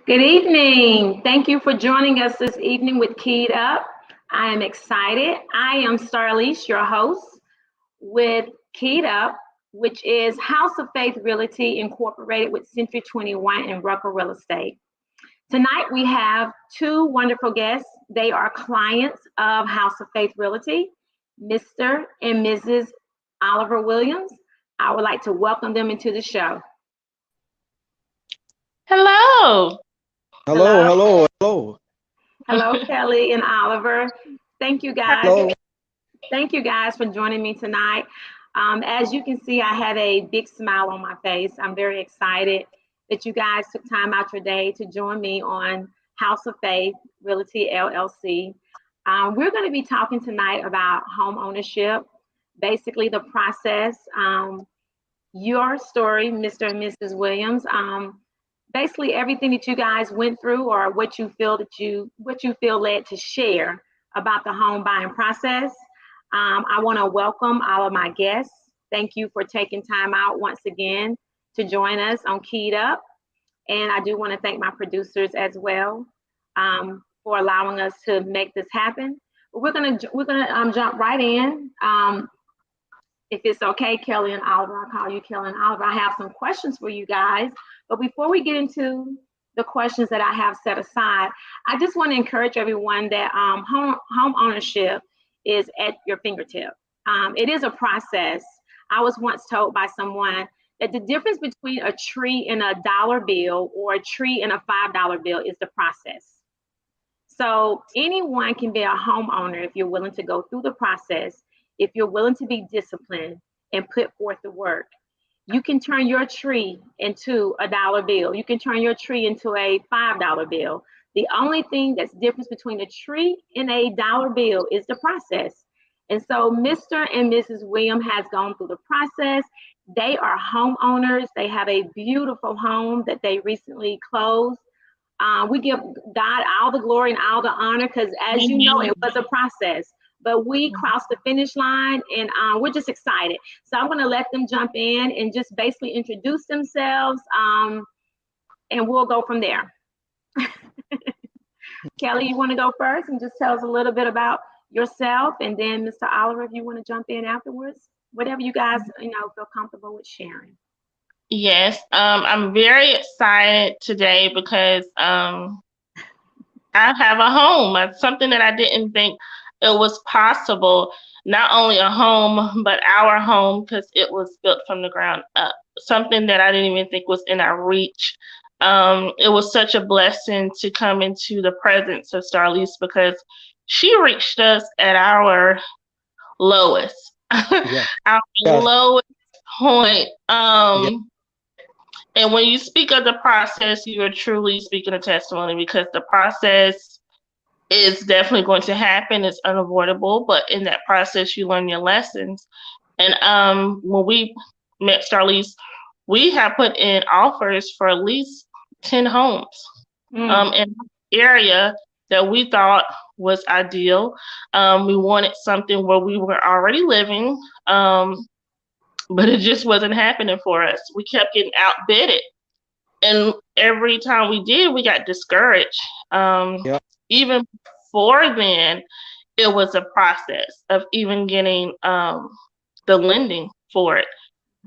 Good evening. Thank you for joining us this evening with Keyed Up. I am excited. I am Starlise, your host with Keyed Up, which is House of Faith Realty Incorporated with Century 21 and Rucker Real Estate. Tonight we have two wonderful guests. They are clients of House of Faith Realty, Mr. and Mrs. Oliver Williams. I would like to welcome them into the show. Hello. Hello, Hello. hello, hello, Hello, Kelly and Oliver. Thank you guys. hello. Thank you guys for joining me tonight. As you can see, I have a big smile on my face. I'm very excited that you guys took time out your day to join me on House of Faith Realty LLC. We're going to be talking tonight about home ownership, basically the process, your story, Mr. and Mrs. Williams. Basically everything that you guys went through or what you feel led to share about the home buying process. I want to welcome all of my guests. Thank you for taking time out once again to join us on Keyed Up. And I do want to thank my producers as well for allowing us to make this happen. We're gonna jump right in. If it's okay, Kelly and Oliver, I'll call you Kelly and Oliver. I have some questions for you guys. But before we get into the questions that I have set aside, I just want to encourage everyone that home ownership is at your fingertip. It is a process. I was once told by someone that the difference between a tree and a dollar bill or a tree and a $5 bill is the process. So anyone can be a homeowner if you're willing to go through the process, if you're willing to be disciplined and put forth the work. You can turn your tree into a dollar bill. You can turn your tree into a $5 bill. The only thing that's difference between a tree and a dollar bill is the process. And so Mr. and Mrs. Williams has gone through the process. They are homeowners. They have a beautiful home that they recently closed. We give God all the glory and all the honor because, as you know, it was a process. But we crossed the finish line and we're just excited. So I'm going to let them jump in and just basically introduce themselves and we'll go from there. Kelly, you want to go first and just tell us a little bit about yourself, and then Mr. Oliver, if you want to jump in afterwards, whatever you guys, feel comfortable with sharing. Yes, I'm very excited today because I have a home. It's something that I didn't think it was possible. Not only a home, but our home, because it was built from the ground up. Something that I didn't even think was in our reach. It was such a blessing to come into the presence of Starlise because she reached us at our lowest, Yeah, our yes, lowest point. yeah, And when you speak of the process, you are truly speaking a testimony because the process is definitely going to happen. It's unavoidable, but in that process, you learn your lessons. And when we met Starlise, we have put in offers for at least 10 homes Mm. in the area that we thought was ideal. We wanted something where we were already living, but it just wasn't happening for us. We kept getting outbidded. And every time we did, we got discouraged. yeah, Even before then, it was a process of even getting the lending for it.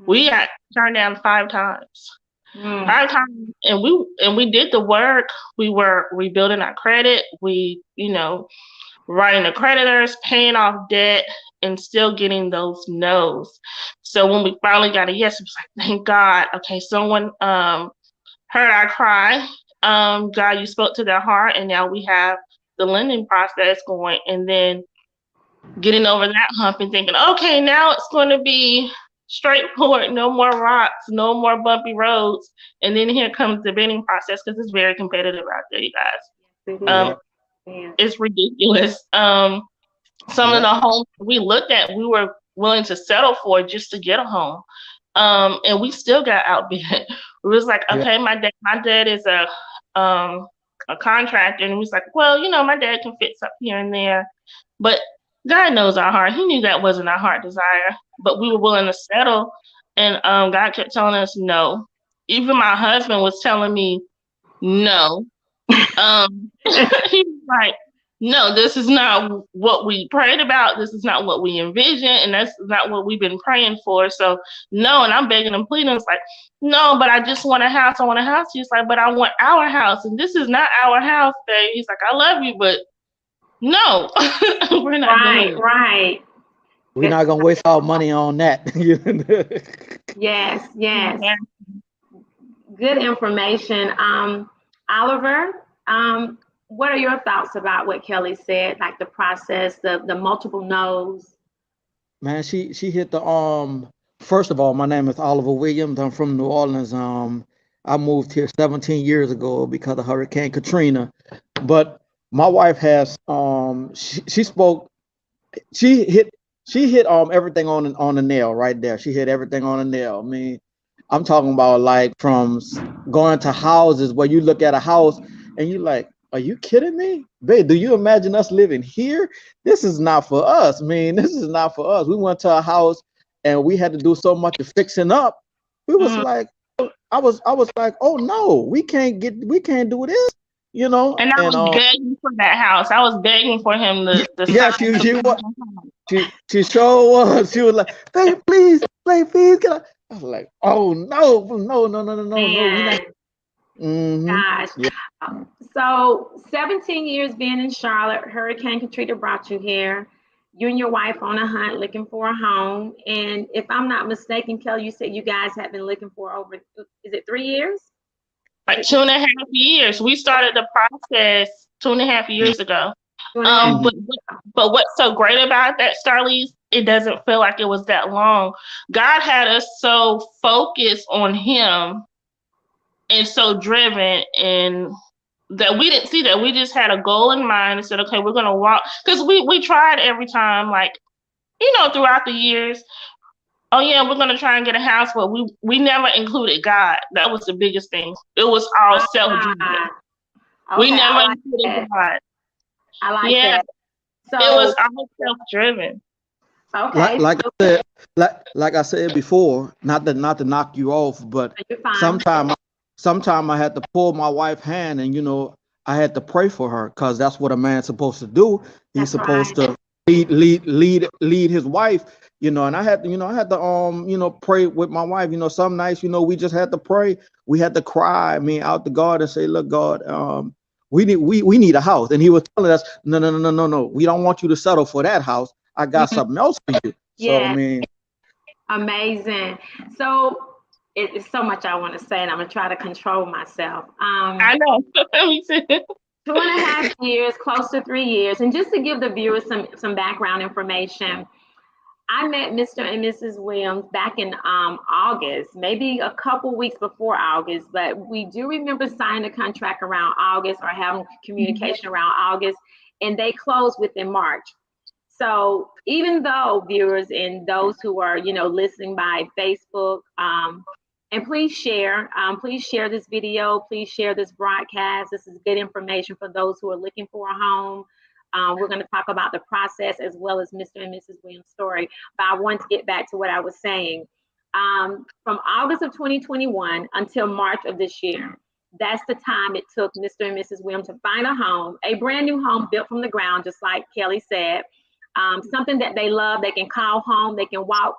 We got turned down 5 times. Mm. 5 times, and we did the work. We were rebuilding our credit. We writing the creditors, paying off debt, and still getting those no's. So when we finally got a yes, it was like, thank God. Okay, someone heard our cry. God, you spoke to their heart, and now we have the lending process going, and then getting over that hump and thinking, okay, now it's going to be straightforward, no more rocks, no more bumpy roads. And then here comes the bidding process because it's very competitive out there, you It guys. is. yeah, Yeah. It's ridiculous. Some of yeah, the homes we looked at, we were willing to settle for just to get a home. And we still got outbid. We was like, yeah, okay, my dad is a contractor, and he was like, well, my dad can fix up here and there, but God knows our heart. He knew that wasn't our heart desire, but we were willing to settle, and God kept telling us no. Even my husband was telling me, no. He was like, no, this is not what we prayed about. This is not what we envisioned, and that's not what we've been praying for. So no, and I'm begging and pleading. It's like, no, but I just want a house. I want a house. He's like, but I want our house, and this is not our house, babe. He's like, I love you, but no, we're not doing it. Right. We're not gonna waste our money on that. Yes. Yeah. Good information. Oliver, what are your thoughts about what Kelly said, like the process, the multiple no's? Man, she hit the first of all, my name is Oliver Williams. I'm from New Orleans. I moved here 17 years ago because of Hurricane Katrina. But my wife has she spoke, she hit everything on the nail right there. She hit everything on the nail. I mean, I'm talking about like from going to houses where you look at a house and you like, are you kidding me? Babe, do you imagine us living here? This is not for us. I mean, this is not for us. We went to a house and we had to do so much of fixing up. We was like, I was like, oh no, we can't do this, you know. And I was begging for that house. I was begging for him to yeah, she sure was. She was like, babe, please, can I? I was like, oh no. Man. Gosh. Yeah. So 17 years being in Charlotte, Hurricane Katrina brought you here. You and your wife on a hunt looking for a home. And if I'm not mistaken, Kelly, you said you guys have been looking for over, is it 3 years? Like 2.5 years. We started the process 2.5 years ago. But what's so great about that, Starlise, it doesn't feel like it was that long. God had us so focused on him and so driven, and that we didn't see that. We just had a goal in mind and said, okay, we're going to walk. Because we tried every time, like, throughout the years, oh yeah, we're going to try and get a house, but we never included God. That was the biggest thing. It was all self-driven. Okay, we never included God. I like that. So it was all self-driven. Okay. Like I said before, not to knock you off, but sometime I had to pull my wife's hand, and I had to pray for her, because that's what a man's supposed to do. He's supposed to lead his wife, and I had to pray with my wife. Some nights, we just had to pray. We had to cry, out to God and say, look, God, we need a house. And he was telling us, no, we don't want you to settle for that house. I got something else for you. Yeah. So Amazing. So it's so much I want to say, and I'm gonna try to control myself. I know. 2.5 years, close to 3 years. And just to give the viewers some background information, I met Mr. and Mrs. Williams back in August, maybe a couple weeks before August, but we do remember signing a contract around August or having communication around August, and they closed within March. So even though viewers and those who are, listening by Facebook, and please share this video, please share this broadcast. This is good information for those who are looking for a home. We're going to talk about the process as well as Mr. and Mrs. Williams' story. But I want to get back to what I was saying. From August of 2021 until March of this year, that's the time it took Mr. and Mrs. Williams to find a home, a brand new home built from the ground, just like Kelly said. Something that they love, they can call home, they can walk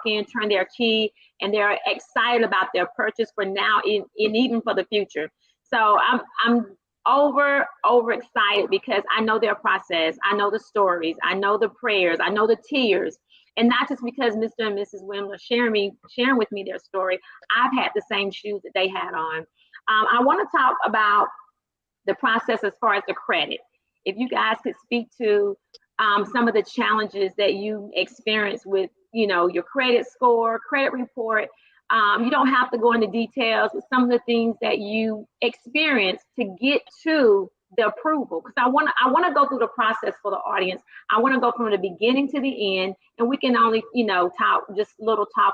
in, turn their key, and they're excited about their purchase for now and even for the future. So I'm over excited because I know their process, I know the stories, I know the prayers, I know the tears, and not just because Mr. and Mrs. Williams are sharing with me their story. I've had the same shoes that they had on. I want to talk about the process as far as the credit. If you guys could speak to some of the challenges that you experience with, your credit score, credit report. You don't have to go into details with some of the things that you experience to get to the approval. Because I want to go through the process for the audience. I want to go from the beginning to the end, and we can only, talk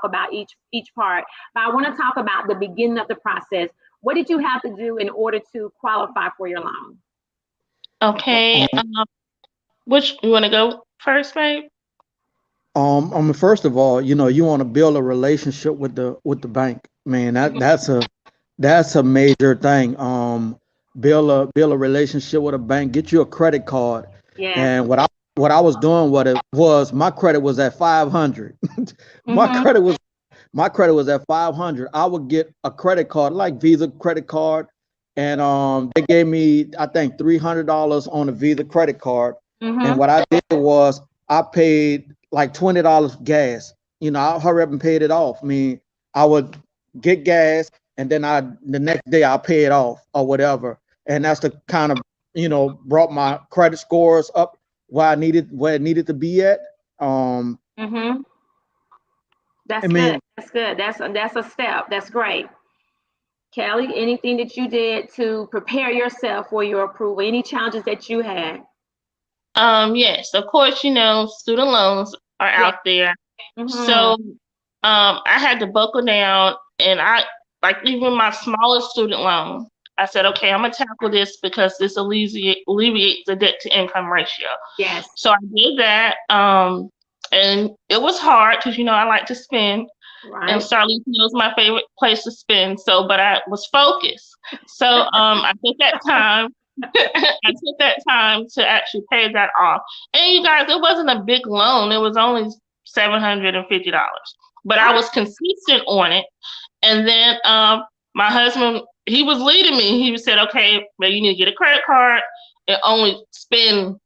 about each part. But I want to talk about the beginning of the process. What did you have to do in order to qualify for your loan? Okay. Which you want to go first, babe? First of all, you want to build a relationship with the bank, man. That's a major thing. build a relationship with a bank, get you a credit card. Yes. And what I was doing, what it was, my credit was at 500. my Mhm. credit was at 500. I would get a credit card like Visa credit card, and they gave me, I think, $300 on a Visa credit card. Mhm. And what I did was I paid like $20 gas. You know, I hurry up and paid it off. I mean, I would get gas, and then the next day I'll pay it off or whatever. And that's the kind of, brought my credit scores up where it needed to be at. Mhm. That's I mean, good. That's good. That's a step. That's great. Kelly, anything that you did to prepare yourself for your approval? Any challenges that you had? Yes, of course, student loans are Yeah. out there. Mhm. So I had to buckle down, and even my smallest student loan, I said, okay, I'm gonna tackle this because this alleviates the debt to income ratio. Yes. So I did that. And it was hard because I like to spend, and Right. Starlita was my favorite place to spend. So, but I was focused. So I took that time. I took that time to actually pay that off. And you guys, it wasn't a big loan. It was only $750. But I was consistent on it. And then my husband, he was leading me. He said, okay, well, you need to get a credit card and only spend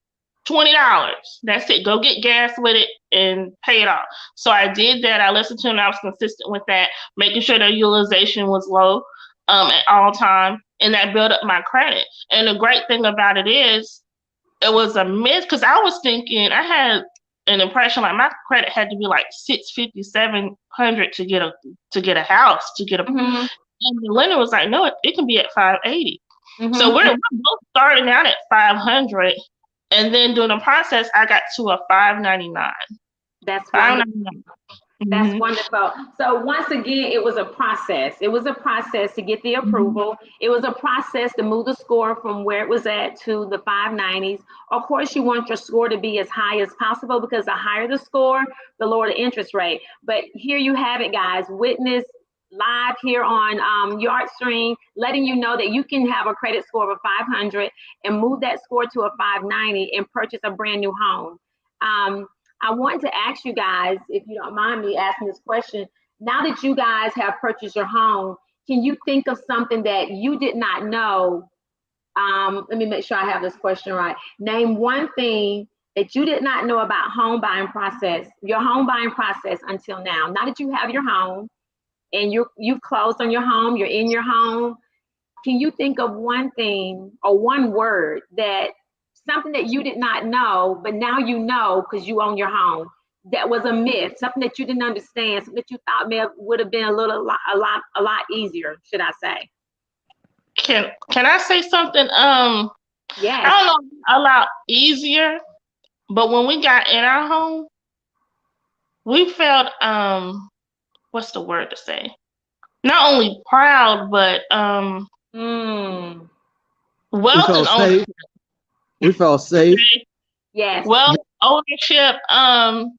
$20. That's it. Go get gas with it and pay it off. So I did that. I listened to him. I was consistent with that, making sure that utilization was low at all time. And that built up my credit. And the great thing about it is, it was a myth because I was thinking, I had an impression like my credit had to be like 650, 700 to get a house, Mhm. and the lender was like, no, it can be at 580. Mhm. So we're both starting out at 500, and then during the process, I got to a 599. That's wonderful. 599. That's Mhm. wonderful. So once again, it was a process. It was a process to get the approval. It was a process to move the score from where it was at to the 590s. Of course, you want your score to be as high as possible because the higher the score, the lower the interest rate. But here you have it, guys. Witness live here on YardStream, letting you know that you can have a credit score of 500 and move that score to a 590 and purchase a brand new home. I want to ask you guys, if you don't mind me asking this question, now that you guys have purchased your home, can you think of something that you did not know? Let me make sure I have this question right. Name one thing that you did not know about your home buying process until now. Now that you have your home and you've closed on your home, you're in your home, can you think of one thing or one word something that you did not know, but now you know because you own your home, that was a myth, something that you didn't understand, something that you thought would have been a lot easier, should I say? Can I say something? Yes. I don't know, a lot easier, but when we got in our home, we felt what's the word to say? Not only proud, but wealth and ownership. We felt safe. Yes. Wealth, ownership, and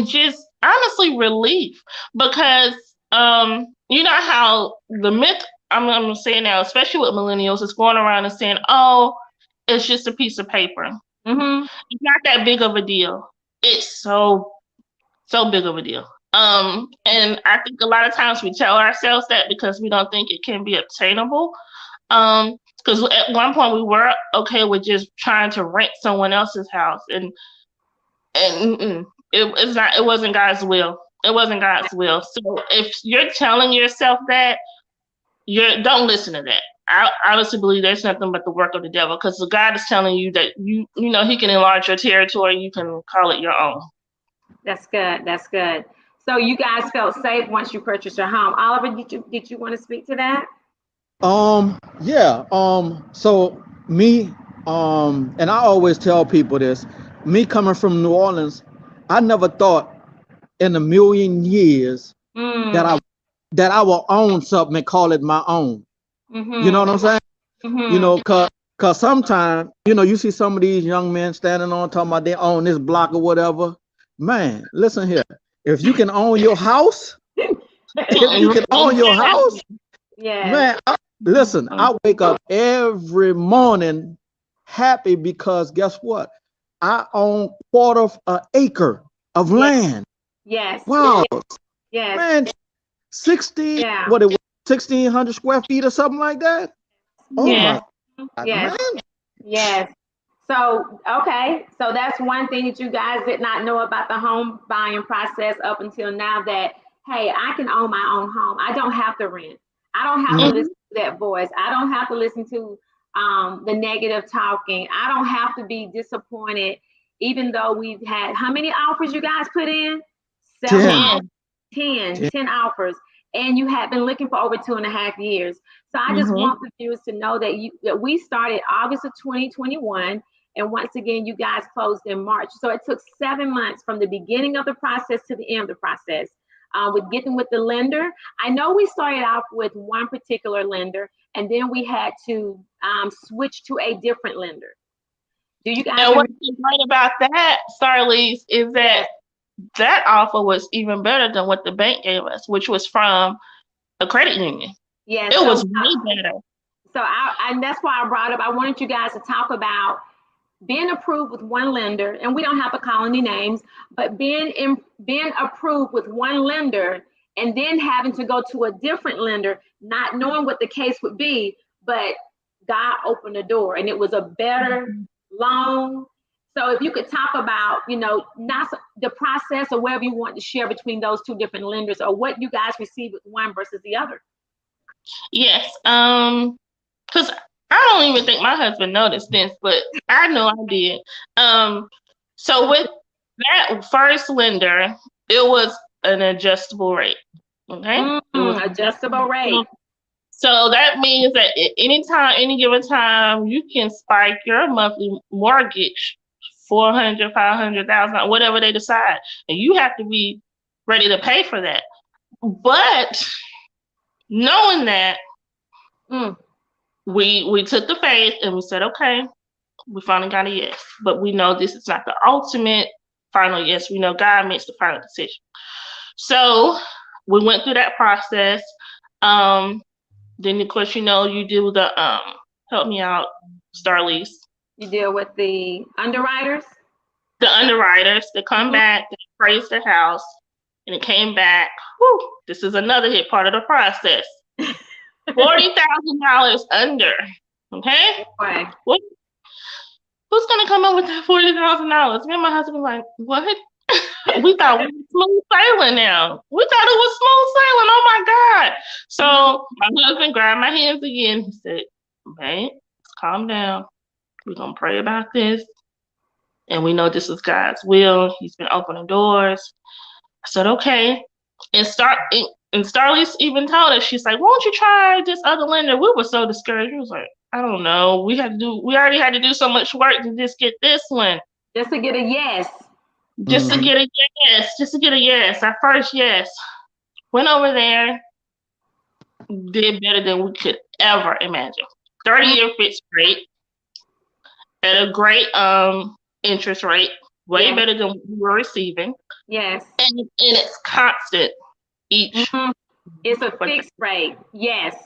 just honestly relief, because you know how the myth, I'm saying now, especially with millennials, is going around and saying, oh, it's just a piece of paper. Mm-hmm. It's not that big of a deal. It's so big of a deal. And I think a lot of times we tell ourselves that because we don't think it can be obtainable. Because at one point we were okay with just trying to rent someone else's house, and it wasn't God's will. It wasn't God's will. So if you're telling yourself that, don't listen to that. I honestly believe that's nothing but the work of the devil, because God is telling you that you know He can enlarge your territory. You can call it your own. That's good. That's good. So you guys felt safe once you purchased your home. Oliver, did you want to speak to that? Yeah. So me, and I always tell people this, me coming from New Orleans, I never thought in a million years that I will own something and call it my own. Mm-hmm. You know what I'm saying? Mm-hmm. You know, cause sometimes, you see some of these young men standing on talking about they own this block or whatever. Man, listen here. If you can own your house, yeah. man, Listen, I wake up every morning happy because guess what? I own quarter of an acre of land. Yes. Wow. Yes. Man, 16, Yeah. what it was, 1,600 square feet or something like that? Oh Yeah. my God, Yes. man. Yes. So, okay. So that's one thing that you guys did not know about the home buying process up until now, that, hey, I can own my own home. I don't have to rent. I don't have to Mhm. listen to that voice. I don't have to listen to the negative talking. I don't have to be disappointed, even though we've had, how many offers you guys put in? Several. 10. 10 offers, and you had been looking for over 2.5 years. So I just Mhm. want the viewers to know that we started August of 2021, and once again, you guys closed in March. So it took 7 months from the beginning of the process to the end of the process, with getting with the lender. I know we started off with one particular lender, and then we had to switch to a different lender. Do you guys And remember? what's great about that, Starlise, is that that offer was even better than what the bank gave us, which was from a credit union. Yeah, It so was way better. and that's why I brought up, I wanted you guys to talk about being approved with one lender, and we don't have to call any names, but being approved with one lender and then having to go to a different lender, not knowing what the case would be, but God opened the door and it was a better loan. So if you could talk about, not the process or whatever you want to share between those two different lenders, or what you guys received with one versus the other. Yes. Because I don't even think my husband noticed this, but I know I did. So with that first lender, it was an adjustable rate. Okay. It was Adjustable rate. So that means that at any given time, you can spike your monthly mortgage 400, 500,000, whatever they decide, and you have to be ready to pay for that. But knowing that, we took the faith and we said, okay, we finally got a yes. But we know this is not the ultimate final yes. We know God makes the final decision. So we went through that process. Then of course, you do the help me out, Starlise. You deal with the underwriters? The underwriters, they come back, they appraise the house, and it came back. Whew, this is another hit part of the process. $40,000 under. Okay? Right. Who's gonna come up with that $40,000? Me and my husband were like, what? We thought we were smooth sailing now. We thought it was smooth sailing. Oh my God. So my husband grabbed my hands again. He said, "Babe, calm down. We're gonna pray about this. And we know this is God's will. He's been opening doors." I said, okay. And Starlise even told us, she's like, "Won't you try this other lender?" We were so discouraged. We was like, I don't know. We already had to do so much work to just get this one. Just to get a yes. Just to get a yes. Just to get a yes. Our first yes. Went over there. Did better than we could ever imagine. 30-year fixed rate at a great interest rate. Way better than we were receiving. Yes. And it's constant each. It's a fixed rate. Yes.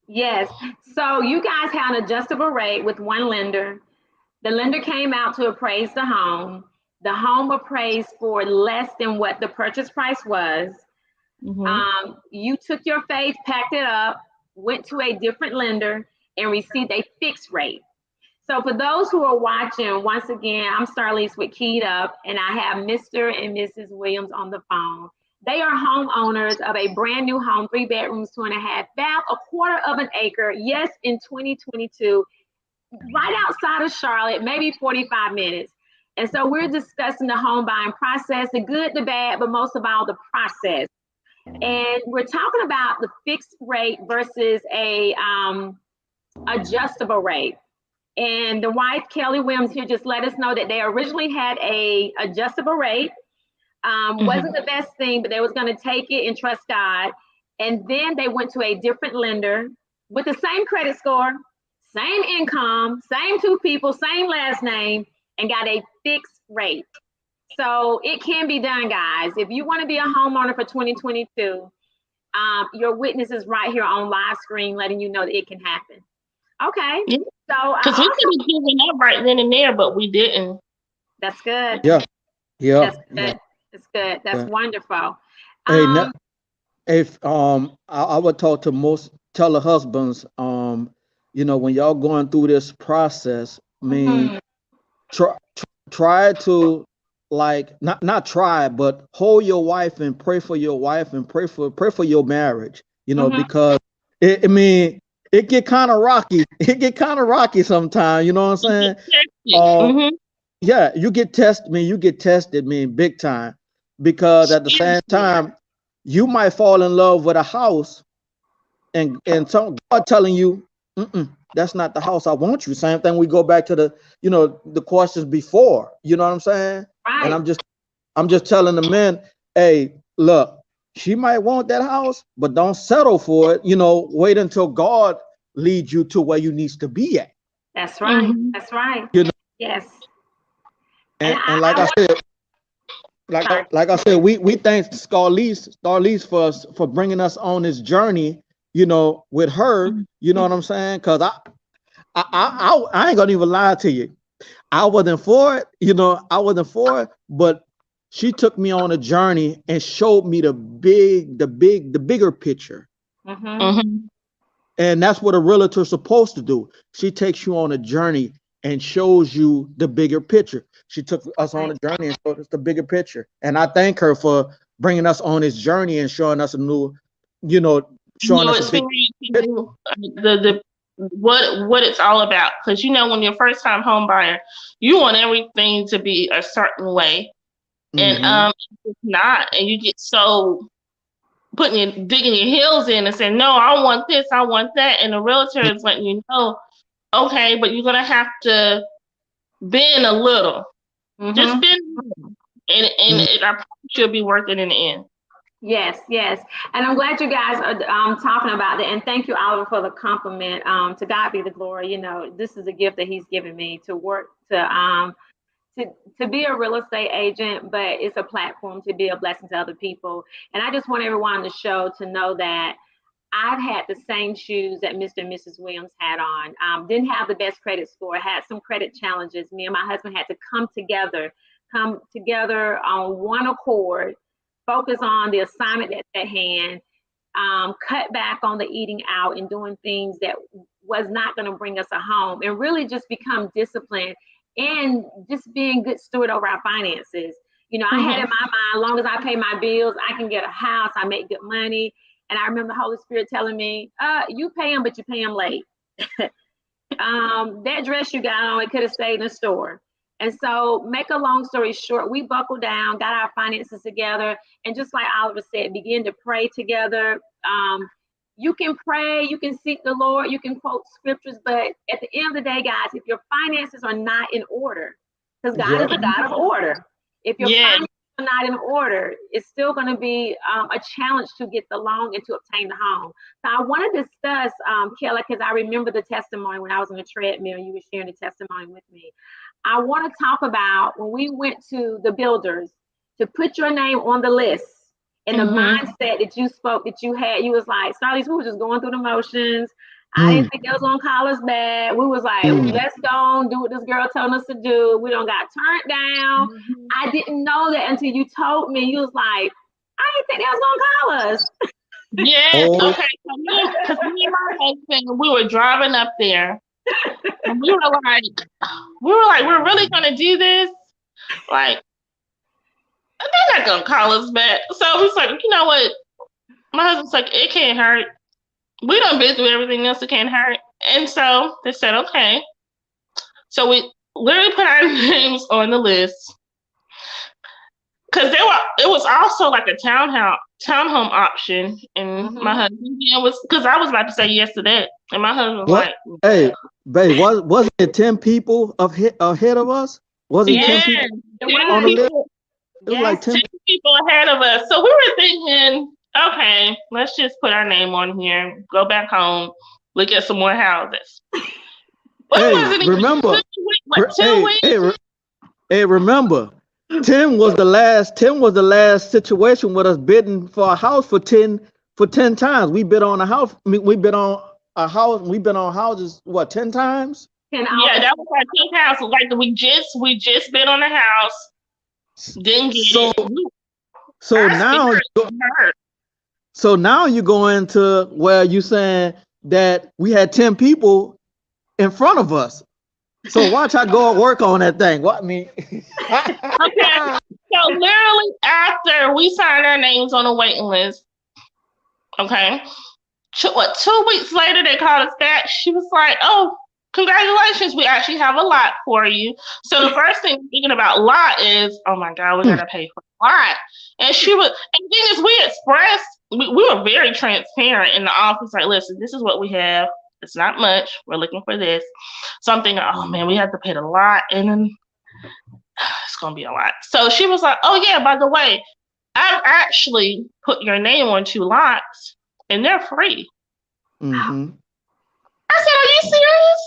Yes. So you guys had an adjustable rate with one lender. The lender came out to appraise the home. The home appraised for less than what the purchase price was. You took your faith, packed it up, went to a different lender, and received a fixed rate. So for those who are watching, once again, I'm Starlise with Keyed Up, and I have Mr. and Mrs. Williams on the phone. They are homeowners of a brand new home, 3 bedrooms, 2.5 baths, a quarter of an acre. Yes, in 2022, right outside of Charlotte, maybe 45 minutes. And so we're discussing the home buying process, the good, the bad, but most of all, the process. And we're talking about the fixed rate versus a adjustable rate. And the wife, Kelly Williams, here just let us know that they originally had a adjustable rate. Wasn't the best thing, but they was going to take it and trust God. And then they went to a different lender with the same credit score, same income, same 2 people, same last name, and got a fixed rate. So it can be done, guys. If you want to be a homeowner for 2022, your witness is right here on live screen, letting you know that it can happen. Okay. Yeah. So Because we could have given up right then and there, but we didn't. that's good. Yeah. That's Yeah. good. That's good. That's Yeah. wonderful. Hey, if I would talk to most telehusbands, you know, when y'all going through this process, I mean, try to, like, not try, but hold your wife and pray for your wife and pray for your marriage, you know, because I mean, it get kind of rocky. It get kind of rocky sometimes, you know what I'm saying? Yeah, you get tested, big time, because at the same time, you might fall in love with a house, and some God telling you, that's not the house I want you. Same thing. We go back to the questions before. You know what I'm saying? Right. And I'm just telling the men, hey, look, she might want that house, but don't settle for it. You know, wait until God leads you to where you needs to be at. That's right. That's right. You know? Yes. And like I said, like I said, we thank Starlise for bringing us on this journey, you know, with her, you know what I'm saying? Because I ain't gonna even lie to you. I wasn't for it, you know, but she took me on a journey and showed me the bigger picture. And that's what a realtor's supposed to do. She takes you on a journey and shows you the bigger picture. She took us on a journey and showed us the bigger picture. And I thank her for bringing us on this journey and showing us a new, you know, showing us a big what it's all about. Because, you know, when you're a first time home buyer, you want everything to be a certain way. And it's not. And you get so digging your heels in and saying, no, I want this, I want that. And the realtor is letting you know, okay, but you're gonna have to bend a little. Just bend a little. And I promise you'll be worth it in the end. Yes, yes. And I'm glad you guys are talking about that. And thank you, Oliver, for the compliment. To God be the glory. You know, this is a gift that he's given me to work to be a real estate agent, but it's a platform to be a blessing to other people. And I just want everyone on the show to know that I've had the same shoes that Mr. and Mrs. Williams had on. Didn't have the best credit score, had some credit challenges. Me and my husband had to come together on one accord, focus on the assignment that's at hand, cut back on the eating out and doing things that was not going to bring us a home, and really just become disciplined and just being good steward over our finances. You know, I had in my mind, as long as I pay my bills, I can get a house, I make good money. And I remember the Holy Spirit telling me, you pay them, but you pay them late. That dress you got on, it could have stayed in the store. And so, make a long story short, we buckled down, got our finances together, and just like Oliver said, begin to pray together. You can pray, you can seek the Lord, you can quote scriptures, but at the end of the day, guys, if your finances are not in order, because God is a God of order. If your finances are not in order, it's still going to be a challenge to get the loan and to obtain the home. So I want to discuss, Kelly, because I remember the testimony when I was on the treadmill, you were sharing the testimony with me. I want to talk about when we went to the builders to put your name on the list. And the mindset that you spoke, that you had, you was like, Starlise, we were just going through the motions. I didn't think they was gonna call us back. We was like, let's go and do what this girl told us to do. We don't got turned down. I didn't know that until you told me. You was like, I didn't think they was gonna call us. Okay. Because me and my husband, we were driving up there, and we were like, we're really gonna do this? Like, they're not gonna call us back. So we was like, you know what? My husband's like, it can't hurt. We done been through everything else, it can't hurt. And so they said, okay. So we literally put our names on the list. Cause it was also like a townhome option. And my husband was, cause I was about to say yes to that. And my husband was like, hey, babe, wasn't it 10 people ahead of us? Was it 10 people on the list? It was like 10 people ahead of us. So we were thinking, okay, let's just put our name on here, go back home, look at some more houses. Hey, remember, remember, Tim was the last situation with us bidding for a house for 10 for 10 times. We bid on a house. We bid on a house. We've been on houses, what, 10 times? And Yeah, that was our 10th house. Like we just bid on a house, didn't get it. So Our now, spirit hurt. so now you go into where you saying that we had 10 people in front of us. So watch I go and work on that thing. What I mean? Okay. So literally after we signed our names on the waiting list, okay, 2 weeks later they called us back. She was like, "Oh, congratulations, we actually have a lot for you." So the first thing thinking about lot is, oh my God, we gotta pay for a lot. And she was, and the thing is, we expressed, we were very transparent in the office, like, listen, this is what we have. It's not much. We're looking for this. So I'm thinking, oh man, we have to pay a lot, and then it's gonna be a lot. So she was like, oh yeah, by the way, I've actually put your name on 2 lots, and they're free. Mm-hmm. I said, are you serious?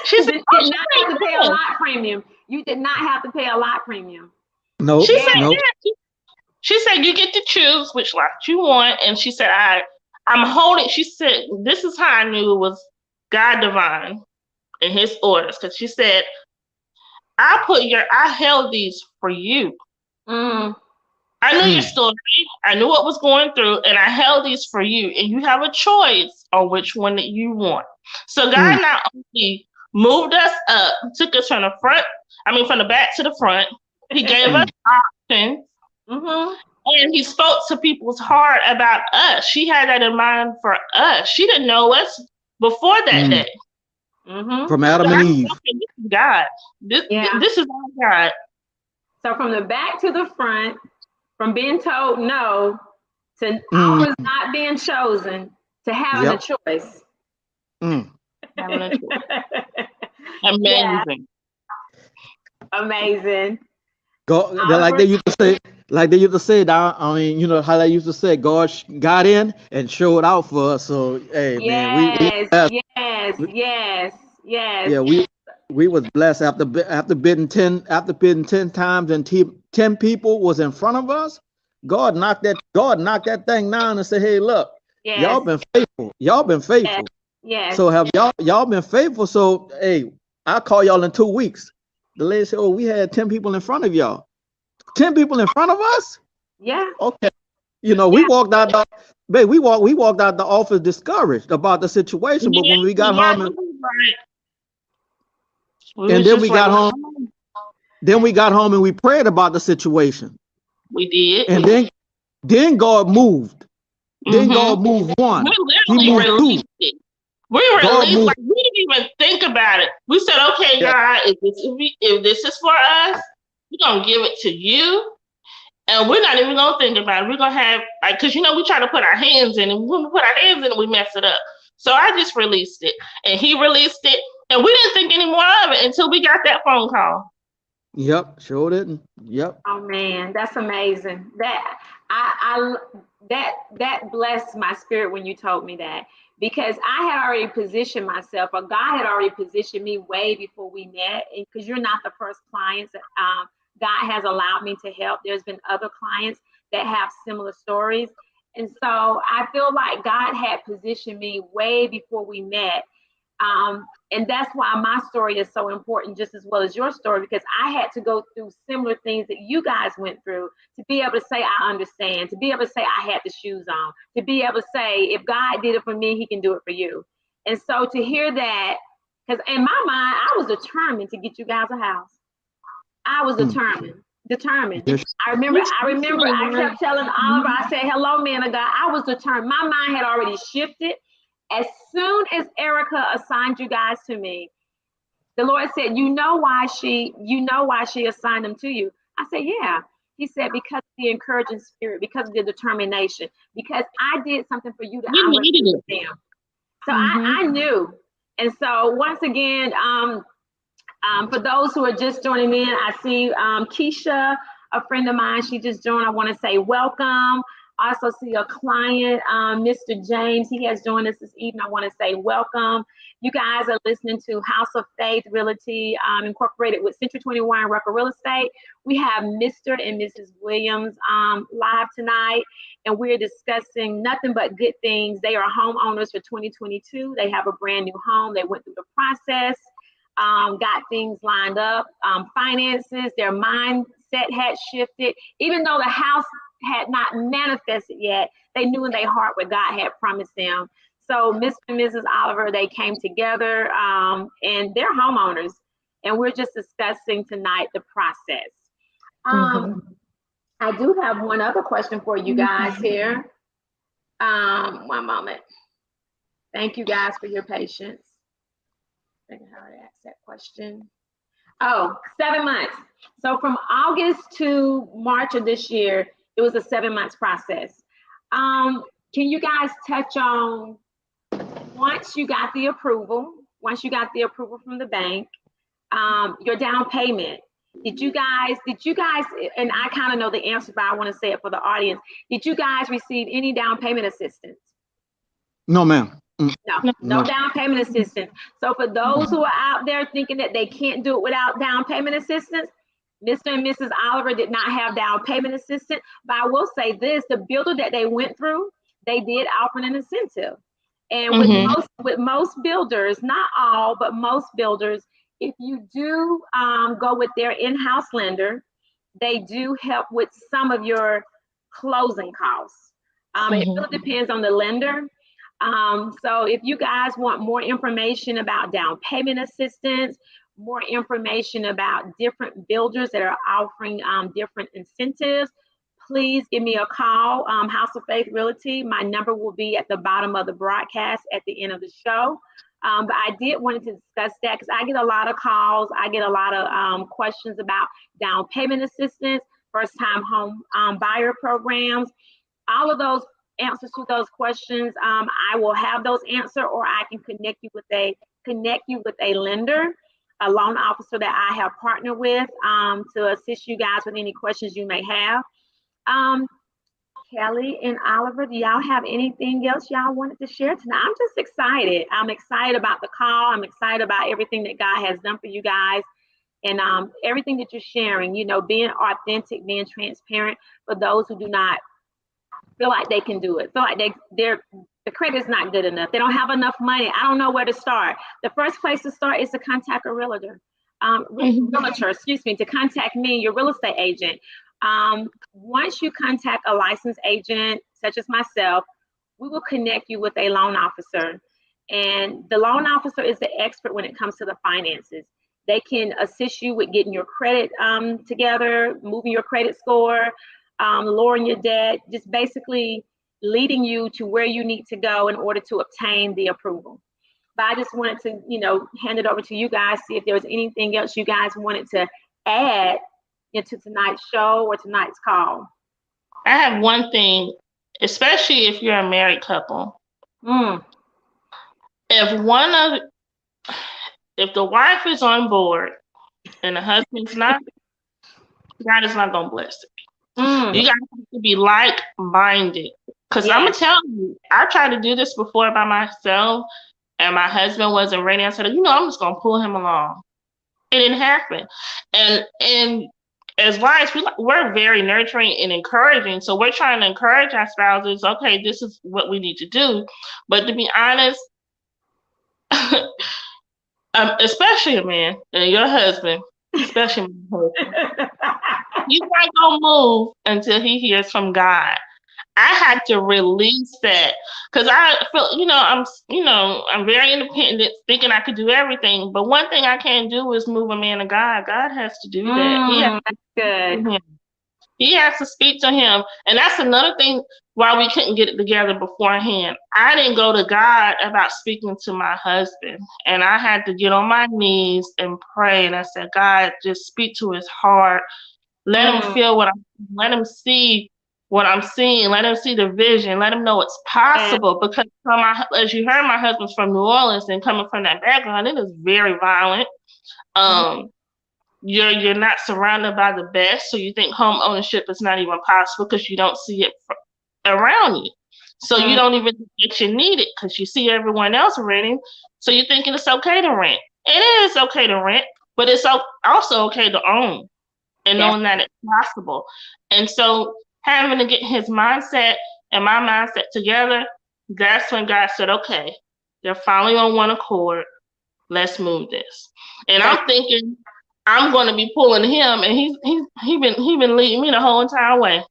She said, you did not have to pay a lot premium. You did not have to pay a lot premium. No. She said, nope. yeah. She said, you get to choose which lot you want. And she said, I'm holding, she said, this is how I knew it was God divine in his orders. Because she said, I held these for you. Mm. I knew your story. I knew what was going through, and I held these for you. And you have a choice on which one that you want. So God not only moved us up, took us from the back to the front. He gave us options. Mm-hmm. And he spoke to people's heart about us. She had that in mind for us. She didn't know us before that day. Mm-hmm. From Adam and Eve. Okay, this is God. This is all God. So from the back to the front, from being told no to always not being chosen to having a choice. Having a choice. Amazing. Yeah. Amazing. Like they used to say, I mean, you know how they used to say, God got in and showed out for us. So, hey, yes, man, yes. Yeah, we was blessed after bidding 10 times and 10 people was in front of us. God knocked that thing down and said, hey, look, y'all been faithful. Y'all been faithful. Yes. So have y'all been faithful? So, hey, I'll call y'all in 2 weeks. The lady said, oh, we had 10 people in front of y'all. 10 people in front of us? Yeah. Okay. You know, we walked out the office discouraged about the situation. But when we got home then we got home and we prayed about the situation. We did. And then God moved. Then God moved one. We literally released it. We released, like, we didn't even think about it. We said, okay, God, if this is for us, we're going to give it to you. And we're not even going to think about it. We're going to have, like, because, you know, we try to put our hands in, and when we put our hands in it, we mess it up. So I just released it, and he released it, and we didn't think any more of it until we got that phone call. Yep, sure didn't. Yep. Oh man, that's amazing. That blessed my spirit when you told me that, because I had already positioned myself, or God had already positioned me way before we met. And because you're not the first clients that God has allowed me to help. There's been other clients that have similar stories. And so I feel like God had positioned me way before we met. And that's why my story is so important, just as well as your story, because I had to go through similar things that you guys went through to be able to say, I understand, to be able to say I had the shoes on, to be able to say, if God did it for me, he can do it for you. And so to hear that, because in my mind, I was determined to get you guys a house. I was determined. I remember I kept telling Oliver, I said, hello, man of God. I was determined. My mind had already shifted. As soon as Erica assigned you guys to me, the Lord said, you know why she assigned them to you. I said, yeah. He said, because of the encouraging spirit, because of the determination, because I did something for you that I wouldn't do for them. So I knew. And so once again, for those who are just joining in, I see Keisha, a friend of mine, she just joined. I want to say welcome. Also see a client, Mr. James. He has joined us this evening. I want to say welcome. You guys are listening to House of Faith Realty Incorporated with Century 21 Rucker Real Estate. We have Mr. and Mrs. Williams live tonight, and we're discussing nothing but good things. They are homeowners for 2022. They have a brand new home. They went through the process, got things lined up, finances, their mindset had shifted. Even though the house had not manifested yet, they knew in their heart what God had promised them. So Mr. and Mrs. Oliver, they came together and they're homeowners. And we're just discussing tonight the process. I do have one other question for you guys here. One moment. Thank you guys for your patience. I think how to ask that question. Oh, 7 months. So from August to March of this year, it was a 7 months process. Can you guys touch on once you got the approval from the bank, your down payment? Did you guys, and I kind of know the answer, but I want to say it for the audience. Did you guys receive any down payment assistance? No, ma'am. No down payment assistance. So for those who are out there thinking that they can't do it without down payment assistance, Mr. and Mrs. Oliver did not have down payment assistance, but I will say this, the builder that they went through, they did offer an incentive. And with most builders, not all, but most builders, if you do go with their in-house lender, they do help with some of your closing costs. It really depends on the lender. So if you guys want more information about down payment assistance, more information about different builders that are offering different incentives, please give me a call, House of Faith Realty. My number will be at the bottom of the broadcast at the end of the show. But I did want to discuss that because I get a lot of calls. I get a lot of questions about down payment assistance, first-time home buyer programs. All of those answers to those questions, I will have those answered, or I can connect you with a lender, a loan officer that I have partnered with to assist you guys with any questions you may have. Kelly and Oliver, do y'all have anything else y'all wanted to share tonight? I'm just excited. I'm excited about the call. I'm excited about everything that God has done for you guys and everything that you're sharing, you know, being authentic, being transparent for those who do not feel like they can do it, feel like the credit's not good enough. They don't have enough money. I don't know where to start. The first place to start is to contact a realtor, to contact me, your real estate agent. Once you contact a licensed agent, such as myself, we will connect you with a loan officer. And the loan officer is the expert when it comes to the finances. They can assist you with getting your credit together, moving your credit score, lowering your debt, just basically leading you to where you need to go in order to obtain the approval. But I just wanted to, hand it over to you guys, see if there was anything else you guys wanted to add into tonight's show or tonight's call. I have one thing, especially if you're a married couple. If the wife is on board and the husband's not, God is not gonna bless it. You guys have to be like-minded. Because I'm gonna tell you, I tried to do this before by myself, and my husband wasn't ready. I said, I'm just gonna pull him along. It didn't happen. And as wives, we're very nurturing and encouraging. So we're trying to encourage our spouses. Okay, this is what we need to do. But to be honest, especially a man and your husband, especially my husband, he's not gonna move until he hears from God. I had to release that because I feel, I'm very independent, thinking I could do everything. But one thing I can't do is move a man of God. God has to do that. He has to speak to him. And that's another thing why we couldn't get it together beforehand. I didn't go to God about speaking to my husband. And I had to get on my knees and pray. And I said, God, just speak to his heart. Let him feel let him see what I'm seeing. Let him see the vision. Let him know it's possible. Because as you heard, my husband's from New Orleans, and coming from that background, it is very violent. You're not surrounded by the best, so you think home ownership is not even possible because you don't see it around you. So you Mhm. don't even think that you need it because you see everyone else renting. So you're thinking it's okay to rent. It is okay to rent, but it's also okay to own and knowing that it's possible. And so having to get his mindset and my mindset together, that's when God said, okay, they're finally on one accord. Let's move this. And I'm thinking I'm going to be pulling him, and he been leading me the whole entire way.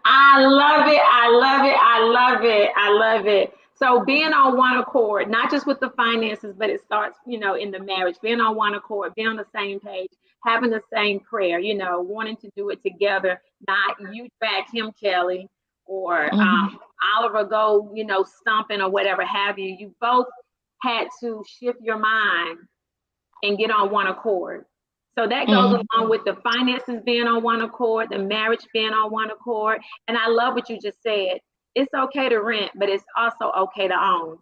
I love it. I love it. I love it. I love it. So being on one accord, not just with the finances, but it starts, in the marriage, being on one accord, being on the same page, having the same prayer, wanting to do it together, not you drag him, Kelly, or Oliver go, stomping or whatever have you. You both had to shift your mind and get on one accord. So that goes along with the finances being on one accord, the marriage being on one accord. And I love what you just said. It's okay to rent, but it's also okay to own.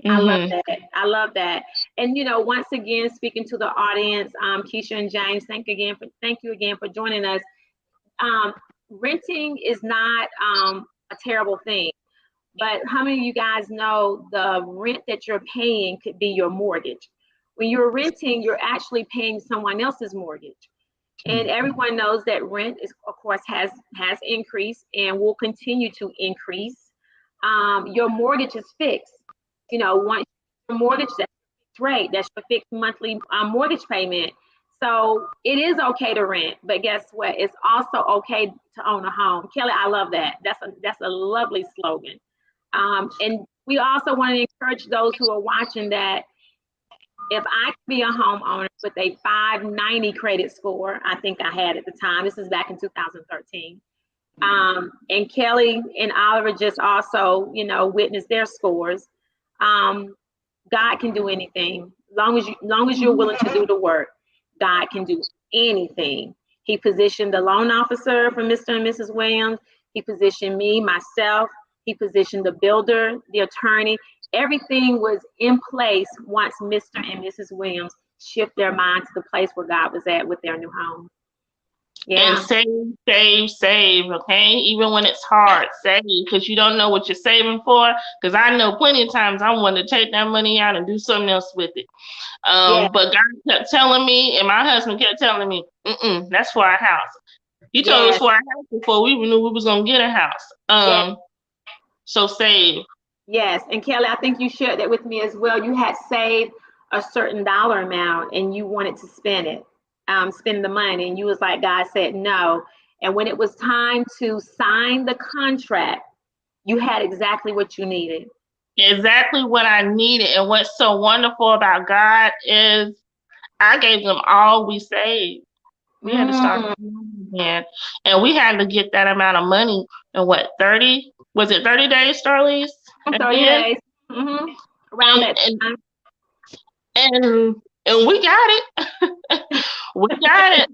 I love that. I love that. And once again, speaking to the audience, Keisha and James, thank you again for joining us. Renting is not a terrible thing, but how many of you guys know the rent that you're paying could be your mortgage? When you're renting, you're actually paying someone else's mortgage. And everyone knows that rent is, of course, has increased and will continue to increase. Your mortgage is fixed. Once your mortgage, that's fixed rate, that's your fixed monthly mortgage payment. So it is okay to rent, but guess what? It's also okay to own a home. Kelly, I love that. That's a lovely slogan. And we also want to encourage those who are watching that if I could be a homeowner with a 590 credit score, I think I had at the time, this is back in 2013, and Kelly and Oliver just also, witnessed their scores. God can do anything. Long as you're willing to do the work, God can do anything. He positioned the loan officer for Mr. and Mrs. Williams. He positioned me, myself. He positioned the builder, the attorney. Everything was in place once Mr. and Mrs. Williams shift their mind to the place where God was at with their new home. Yeah. And save, okay? Even when it's hard, save, because you don't know what you're saving for. Because I know plenty of times I want to take that money out and do something else with it. But God kept telling me, and my husband kept telling me, that's for our house. He told us for our house before we even knew we was going to get a house. So save. Yes, and Kelly, I think you shared that with me as well. You had saved a certain dollar amount and you wanted to spend it, spend the money, and you was like, God said no. And when it was time to sign the contract, you had exactly what you needed. Exactly what I needed. And what's so wonderful about God is I gave them all we saved. We had to start again. And we had to get that amount of money in 30? Was it 30 days, Starlise? 30 days. Around that time. And we got it. We got it.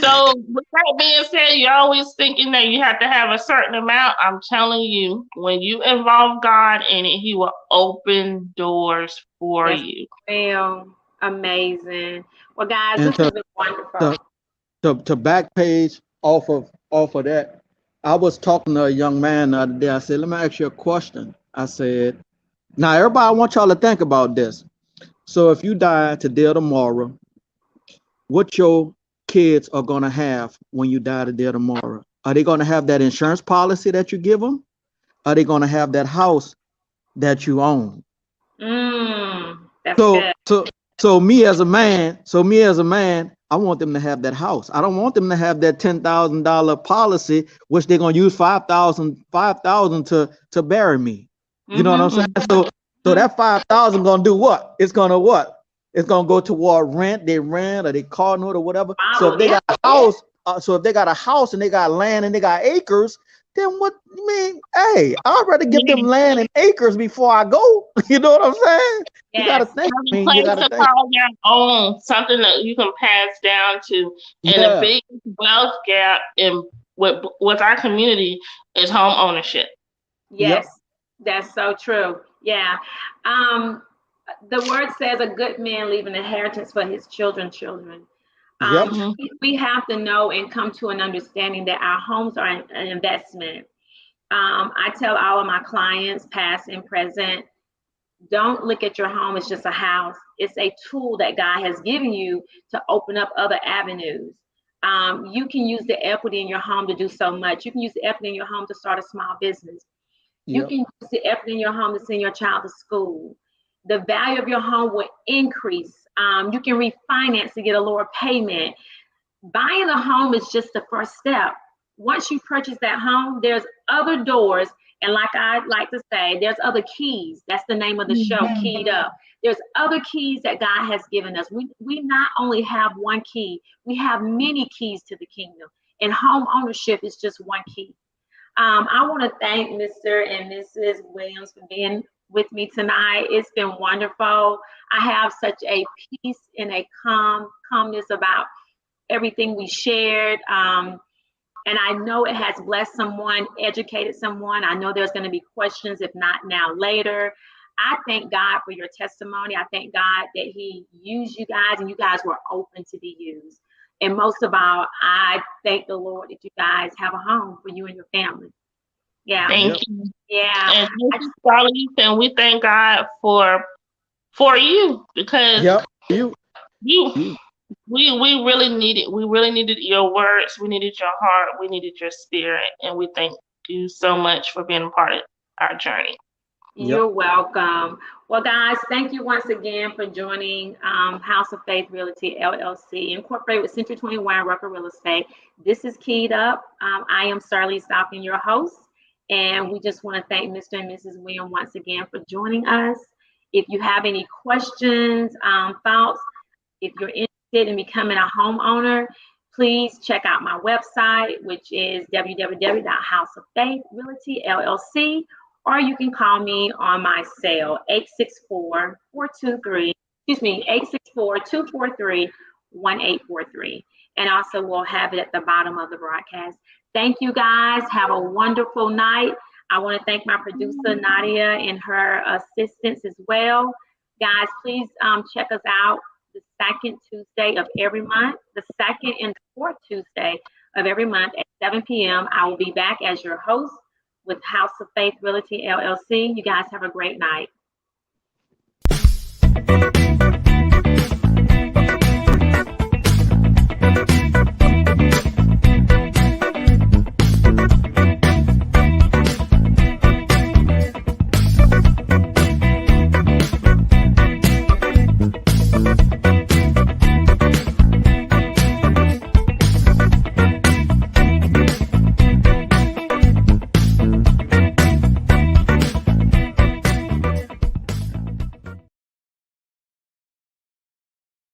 So with that being said, you're always thinking that you have to have a certain amount. I'm telling you, when you involve God in it, He will open doors for you. Real amazing. Well, guys, this has been wonderful. To back page off of that, I was talking to a young man the other day. I said, let me ask you a question. I said, now everybody, I want y'all to think about this. So if you die today or tomorrow, what your kids are going to have when you die today or tomorrow? Are they going to have that insurance policy that you give them? Are they going to have that house that you own? That's good. So me as a man, I want them to have that house. I don't want them to have that $10,000 policy, which they're gonna use $5,000 to bury me. You know what I'm saying? So that $5,000 gonna do what? It's gonna what? It's gonna go toward rent, they rent or they car note or whatever. So if they got a house, and they got land and they got acres, then what? I mean, hey, I'd rather give them land and acres before I go. You know what I'm saying? You gotta think. You gotta think. Call your own, something that you can pass down to. And the big wealth gap in with our community is home ownership. Yes, that's so true. Yeah. The word says a good man leave an inheritance for his children's children. Yep. We have to know and come to an understanding that our homes are an investment. I tell all of my clients, past and present, don't look at your home as just a house. It's a tool that God has given you to open up other avenues. You can use the equity in your home to do so much. You can use the equity in your home to start a small business. You can use the equity in your home to send your child to school. The value of your home will increase. You can refinance to get a lower payment. Buying a home is just the first step. Once you purchase that home, there's other doors. And like I like to say, there's other keys. That's the name of the show, Keyed Up. There's other keys that God has given us. We not only have one key, we have many keys to the kingdom. And home ownership is just one key. I want to thank Mr. and Mrs. Williams for being with me tonight. It's been wonderful. I have such a peace and a calmness about everything we shared. And I know it has blessed someone, educated someone. I know there's going to be questions, if not now, later. I thank God for your testimony. I thank God that He used you guys and you guys were open to be used. And most of all, I thank the Lord that you guys have a home for you and your family. Yeah. Thank you. Yeah. And and we thank God for you, because we really needed your words, we needed your heart, we needed your spirit, and we thank you so much for being a part of our journey. You're welcome. Well, guys, thank you once again for joining House of Faith Realty LLC, incorporated with Century 21 Rucker Real Estate. This is Keyed Up. I am Starlee Stocking, your host, and we just want to thank Mr. and Mrs. Williams once again for joining us. If you have any questions, thoughts, if you're interested in becoming a homeowner, please check out my website, which is www.houseoffaithrealtyllc, or you can call me on my cell, 864-243-1843. And also we'll have it at the bottom of the broadcast. Thank you guys. Have a wonderful night. I want to thank my producer, Nadia, and her assistants as well. Guys, please check us out the second Tuesday of every month, the second and the fourth Tuesday of every month at 7 p.m. I will be back as your host with House of Faith Realty LLC. You guys have a great night.